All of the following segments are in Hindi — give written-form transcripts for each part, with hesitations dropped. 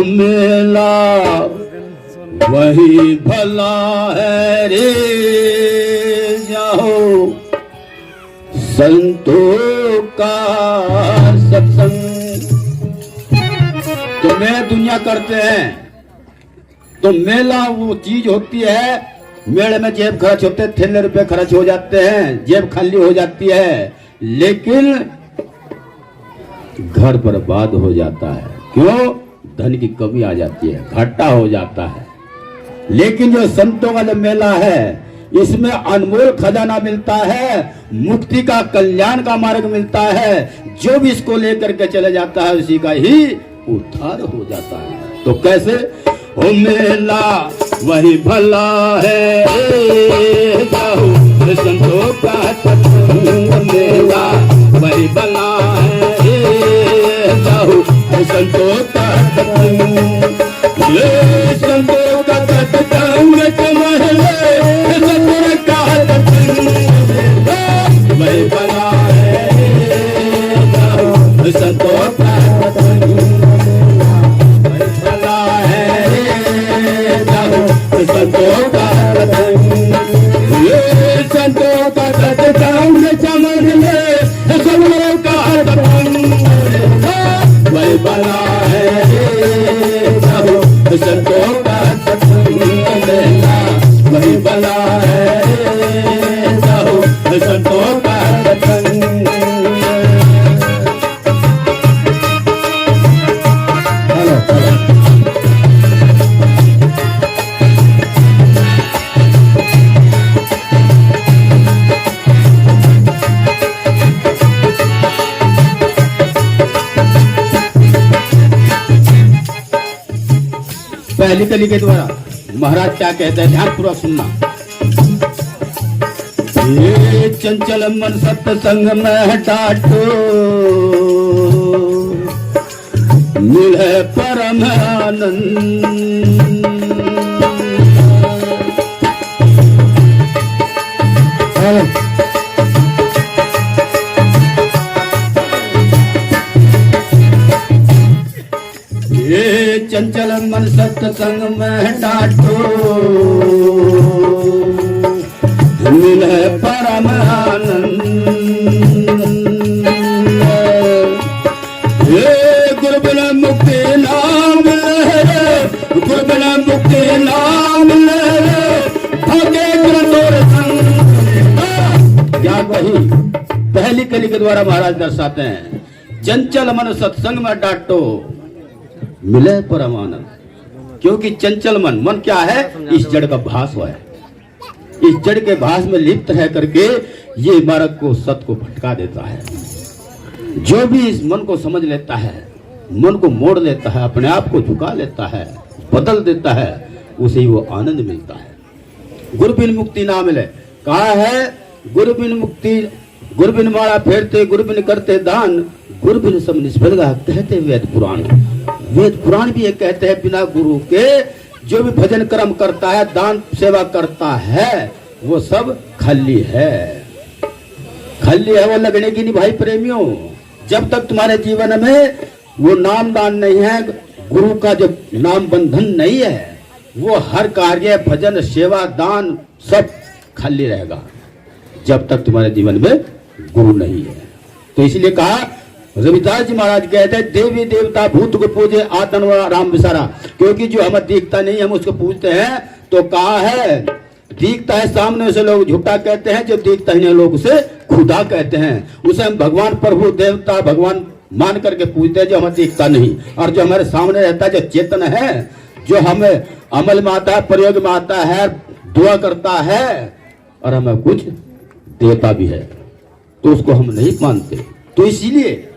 मेला वही भला है रे, जाओ संतों का सत्संग। तो मैं दुनिया करते हैं तो मेला वो चीज होती है, मेले में जेब खर्च होते हैं, थैले रुपए खर्च हो जाते हैं, जेब खाली हो जाती है, लेकिन घर बर्बाद हो जाता है। क्यों? धन की कमी आ जाती है, घाटा हो जाता है। लेकिन जो संतों का जो मेला है, इसमें अनमोल खजाना मिलता है, मुक्ति का कल्याण का मार्ग मिलता है। जो भी इसको लेकर के चले जाता है उसी का ही उद्धार हो जाता है। तो कैसे? ओ मेला वही भला है, जाओ संतों का सत्संग। मेला वही भला है, जाओ संतों का सत्संग। ये संतों का सत्संग तुम्हारे सतगुरु का सत्संग। वही भला है, जाओ संतों का सत्संग। संतों का सत्संग, ये संतों का सत्संग समझ ले, सतगुरु का सत्संग। वही भला है, संतों का सत्संग। वही भला है, संतों का सत्संग। पहली कली के द्वारा महाराज क्या कहते हैं, ध्यान पूर्वक सुनना। ये चंचल मन सत्संग में डाटो, मिले परम आनंद। ये चंचल मन सत्संग में डाटो, मिले परम आनंद। ये गुरु बिना मुक्ति नाम ले, गुरु बिना मुक्ति नाम ले, भागे गुरु संग। क्या वही पहली कली के द्वारा महाराज दर्शाते हैं, चंचल मन सत्संग में डाटो, मिले परमानंद। क्योंकि चंचल मन, मन क्या है? इस जड़ का भास है। इस जड़ के भास में लिप्त रह करके ये मार्ग को, सत को भटका देता है। जो भी इस मन को समझ लेता है, मन को मोड़ लेता है, अपने आप को झुका लेता है, बदल देता है, उसे ही वो आनंद मिलता है। गुरु बिन मुक्ति ना मिले। कहा है? गुरु बिन मुक्ति, गुरु बिन माला फेरते, गुरु बिन करते दान, गुरु बिन सब निष्फल कहते वेद पुराण। वेद पुराण भी ये कहते हैं, बिना गुरु के जो भी भजन कर्म करता है, दान सेवा करता है, वो सब खाली है। खाली है वो लगने की नहीं भाई प्रेमियों। जब तक तुम्हारे जीवन में वो नाम दान नहीं है, गुरु का जो नाम बंधन नहीं है, वो हर कार्य भजन सेवा दान सब खाली रहेगा, जब तक तुम्हारे जीवन में गुरु नहीं है। तो इसलिए कहा, रविदास जी महाराज कहते हैं, देवी देवता भूत को पूजे, आतन व राम विसारा। क्योंकि जो हमें दिखता नहीं, हम उसको पूजते हैं। तो कहा है, दिखता है सामने उसे लोग झूठा कहते हैं, जो दिखता नहीं लोग उसे खुदा कहते हैं। उसे हम भगवान प्रभु देवता भगवान मान करके पूजते हैं, जो हमें दिखता नहीं। और जो हमारे सामने रहता है, जो चेतन है, जो हमें अमल में आता है, प्रयोग में आता है, दुआ करता है और हमें कुछ देता भी है, तो उसको हम नहीं मानते। तो इसीलिए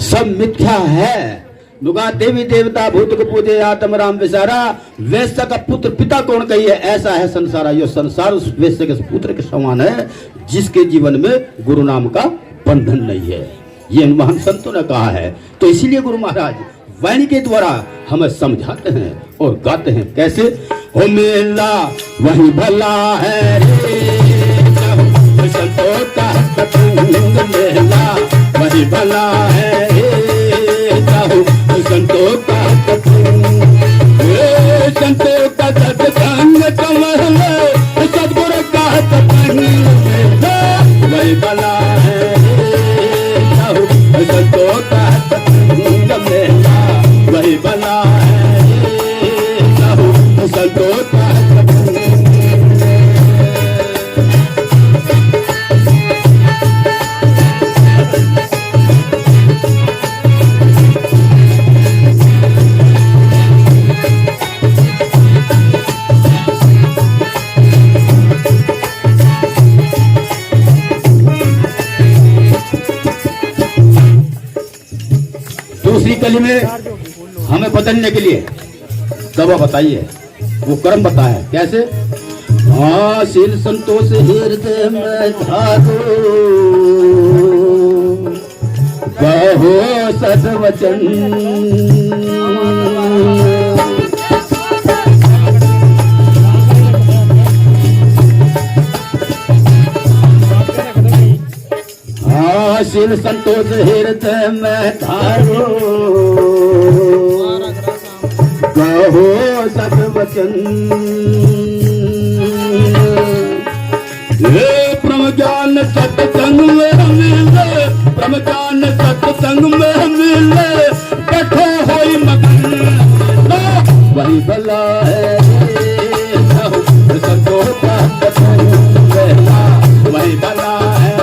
सब मिथ्या है। नुगा देवी देवता भूत को पूजे, आत्म राम विसारा। वैश्य का पुत्र पिता कौन कहिए, ऐसा है संसार। ये संसार उस वैश्य के पुत्र के समान है, जिसके जीवन में गुरु नाम का बंधन नहीं है। ये महान संतों ने कहा है। तो इसीलिए गुरु महाराज वाणी के द्वारा हमें समझाते हैं और गाते हैं। कैसे? हो मेला वही भला है रे, संतों का तीसरी कली में हमें बदलने के लिए दवा बताइए, वो कर्म बताया कैसे। शील संतोष हृदय में धारो, कहो सद्वचन, शील संतोष हृदय में धारो, कहो सद्वचन। ब्रह्म ज्ञान सत्संग में मिले, ब्रह्म ज्ञान सत्संग में मिले, बैठो होई मगन वही भला है। संतों का वही भला है,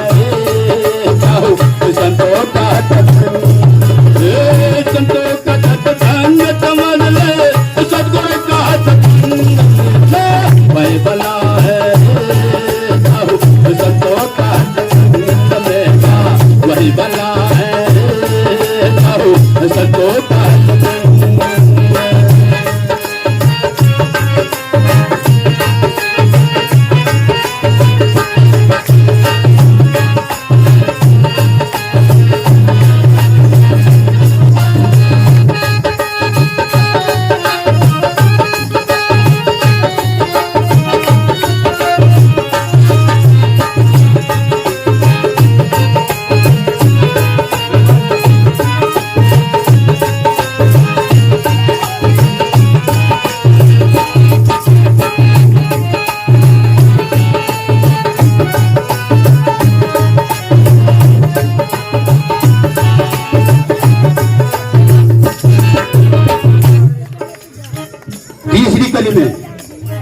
संतों का संतों का सत्संग समझ ले, सदगुरु का सत्संग वही भला है। संतों का वही भला है, संतों का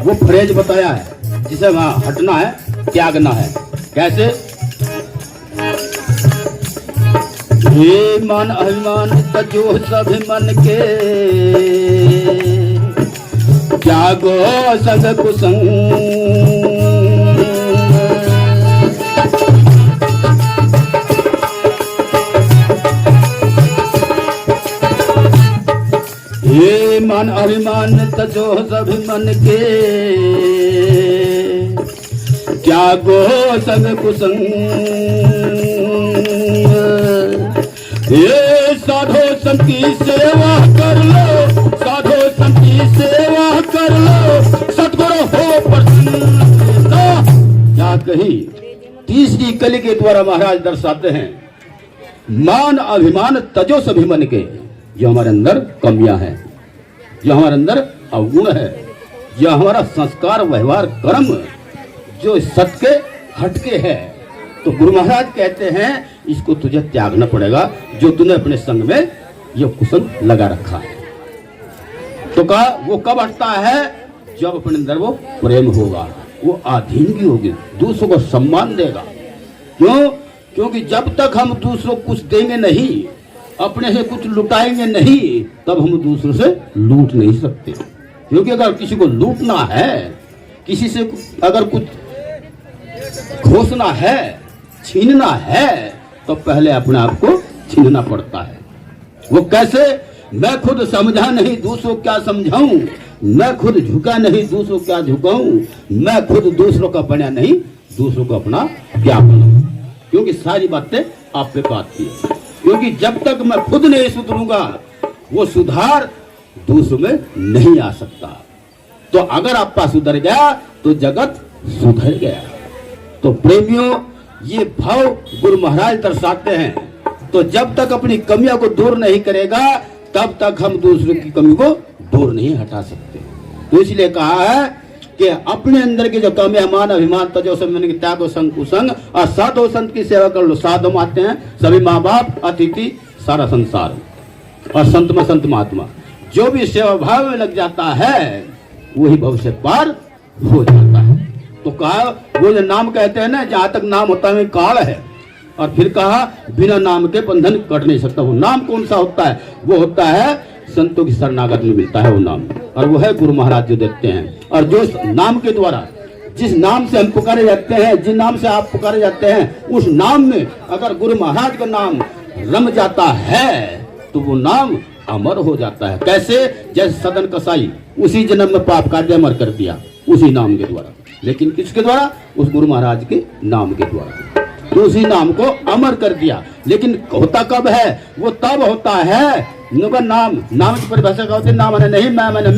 वो फ्रेज बताया है जिसे वहां हटना है, त्यागना है। कैसे? ये मान अभिमान तजो सभी मन के, त्यागो सब कुसंग। ये मान अभिमान तजो सभी मन के, त्यागो सब कुसंग। ये साधो संत की सेवा कर लो, साधो संत की सेवा कर लो, सतगुरु हो प्रसन्न। क्या कही? तीसरी कली के द्वारा महाराज दर्शाते हैं, मान अभिमान तजो सभी मन के। जो हमारे अंदर कमियां हैं, जो हमारे अंदर अवगुण है, जो हमारा संस्कार व्यवहार कर्म जो सत्य के हटके है, तो गुरु महाराज कहते हैं इसको तुझे त्यागना पड़ेगा, जो तूने अपने संग में ये कुसंग लगा रखा है। तो कहा वो कब हटता है? जब अपने अंदर वो प्रेम होगा, वो आधीनगी होगी, दूसरों को सम्मान देगा। क्यों? क्योंकि जब तक हम दूसरों को कुछ देंगे नहीं, अपने से कुछ लुटाएंगे नहीं, तब हम दूसरों से लूट नहीं सकते। क्योंकि अगर किसी को लूटना है, किसी से अगर कुछ खोसना है, छीनना है, तो पहले अपने आप को छीनना पड़ता है। वो कैसे? मैं खुद समझा नहीं दूसरों क्या समझाऊं, मैं खुद झुका नहीं दूसरों क्या झुकाऊं, मैं खुद दूसरों का बना नहीं दूसरों को अपना क्या बनाऊं। क्योंकि सारी बातें आप पे आती है। क्योंकि जब तक मैं खुद नहीं सुधरूंगा, वो सुधार दूसरों में नहीं आ सकता। तो अगर आपका सुधर गया तो जगत सुधर गया। तो प्रेमियों, ये भाव गुरु महाराज दर्शाते हैं। तो जब तक अपनी कमियों को दूर नहीं करेगा, तब तक हम दूसरों की कमी को दूर नहीं हटा सकते। तो इसलिए कहा है कि अपने अंदर की जो कमियां, मान अभिमान तजो सब मन के, त्यागो संग कुसंग, और साधो संत की सेवा कर लो। साधु आते हैं सभी माँ बाप, अतिथि सारा संसार, और संत में संत महात्मा। जो भी सेवा भाव में लग जाता है वही भव से पार हो जाता है। तो कहा वो जो नाम कहते हैं ना, जहां तक नाम होता है काल है। और फिर कहा बिना नाम के बंधन कट नहीं सकता। वो नाम कौन सा होता है? वो होता है संतों की शरणागत में मिलता है वो नाम, और वो है गुरु महाराज जो देते हैं। और जो नाम के द्वारा, जिस नाम से हम पुकारे जाते हैं, जिस नाम से आप पुकारे जाते हैं, उस नाम में अगर गुरु महाराज का नाम रम जाता है तो वो नाम अमर हो जाता है। कैसे? जैसे सदन कसाई उसी जन्म में पाप कार्य अमर कर दिया उसी नाम के द्वारा, लेकिन किसके द्वारा? उस गुरु महाराज के नाम के द्वारा, तो उसी नाम को अमर कर दिया। लेकिन होता कब है? वो तब होता है नाम। नाम की परिभाषा क्या होती है? नाम मैंने नहीं, मैं मैंने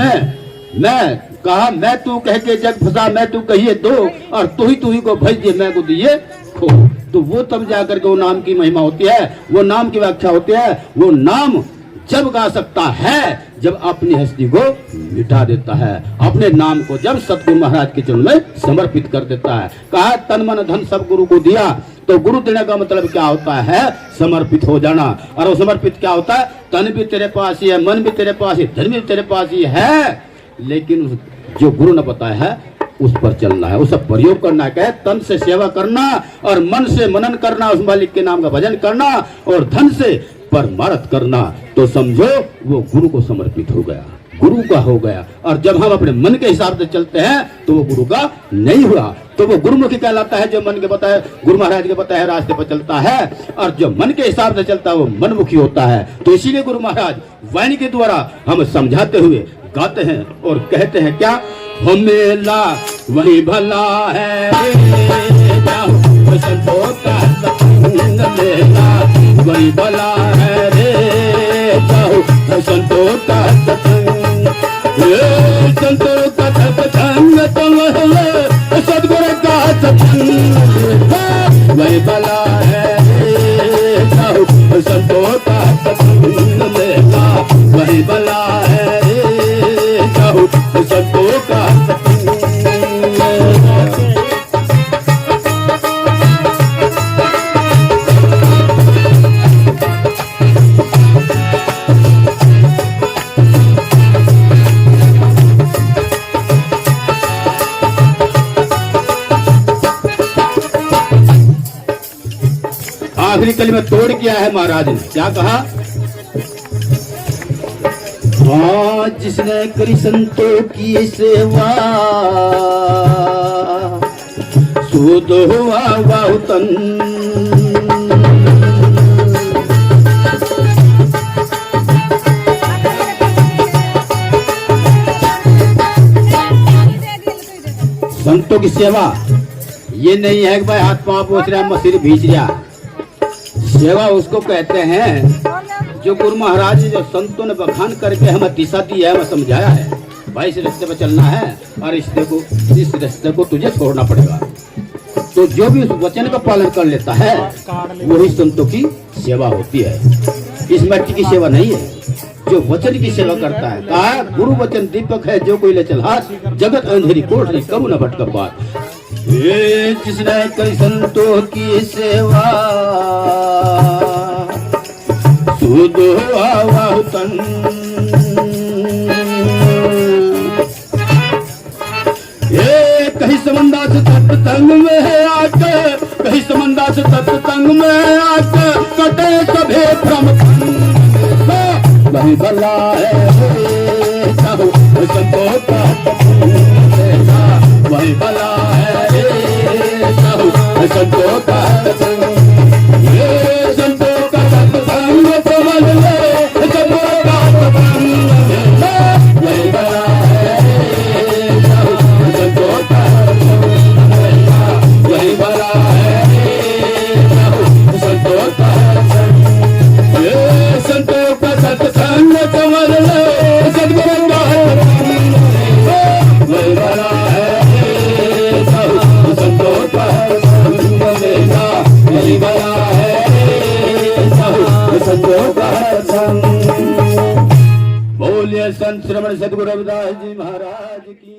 मैं कहा, मैं तू कह के जग फंसा, मैं तू कहिए दो, और तू ही को भेज दिए, मैं को दिए खो। तो वो तब जाकर के वो नाम की महिमा होती है, वो नाम की व्याख्या होती है। वो नाम जब गा सकता है जब अपनी हस्ती को मिटा देता है, अपने नाम को जब सतगुरु महाराज के चरण में समर्पित कर देता है। कहा तन मन धन सब गुरु को दिया, तो गुरु देने का मतलब क्या होता है? समर्पित हो जाना। और वो समर्पित क्या होता है? तन भी तेरे पास ही है, मन भी तेरे पास ही, धन भी तेरे पास ही है, लेकिन जो गुरु ने बताया है उस पर चलना है, उसका प्रयोग करना है। कहे तन से सेवा करना और मन से मनन करना, उस मालिक के नाम का भजन करना और धन से परमार्थ करना, तो समझो वो गुरु को समर्पित हो गया, गुरु का हो गया। और जब हम अपने मन के हिसाब से चलते हैं तो वो गुरु का नहीं हुआ, तो वो गुरुमुखी कहलाता है। जो मन के बताए गुरु महाराज के बताए रास्ते पर चलता है, और जो मन के हिसाब से चलता है वो मनमुखी होता है। तो इसीलिए गुरु महाराज वाणी के द्वारा हम समझाते हुए गाते हैं और कहते हैं क्या? हो मेला वही भला है, मेला वही भला है रे, संतों का संतों का सत्संग, सदगुरु का सत्संग वही भला है रे, संतों का सत्संग मेला वही भला है रे, संतों का आखिरी कली में तोड़ किया है महाराज ने। क्या कहा? हाँ, जिसने करी संतों की सेवा, सुध हुआ वाहु तन, संतों की सेवा ये नहीं है कि भाई हाथ पांव पोछ रहा, मसीर भींच रहा। सेवा उसको कहते हैं जो गुरु महाराज ने, जो संतों ने बखान करके हमें दिशा दी है, हमें समझाया है, भाई इस रास्ते पर चलना है और इस रास्ते को तुझे छोड़ना पड़ेगा। तो जो भी उस वचन का पालन कर लेता है वही संतों की सेवा होती है। इस मट्टी की सेवा नहीं है, जो वचन की सेवा करता है। कहा गुरु वचन दीपक है, जो कोई ले चल हाथ, जगत अंधेरी कोठरी करू न भटक बात। जिसने करी संतों की सेवा, सुध हुआ वाहु तन, ये कहीं समंदा से सत्संग में है आके, कहीं समंदा से सत्संग में आके, कटे सभे भ्रम वही भला है संतों का वही भला है संतों का संतों का सत्संग समझ ले, संतों का सत्संग वही भला है संतों का वही भला है संतों का संतों का सत्संग समझ ले, सदगुरु का वही भला है संतों का वही भला है संतों का संग। बोलिए संत श्रवण सदगुरु रविदास जी महाराज की।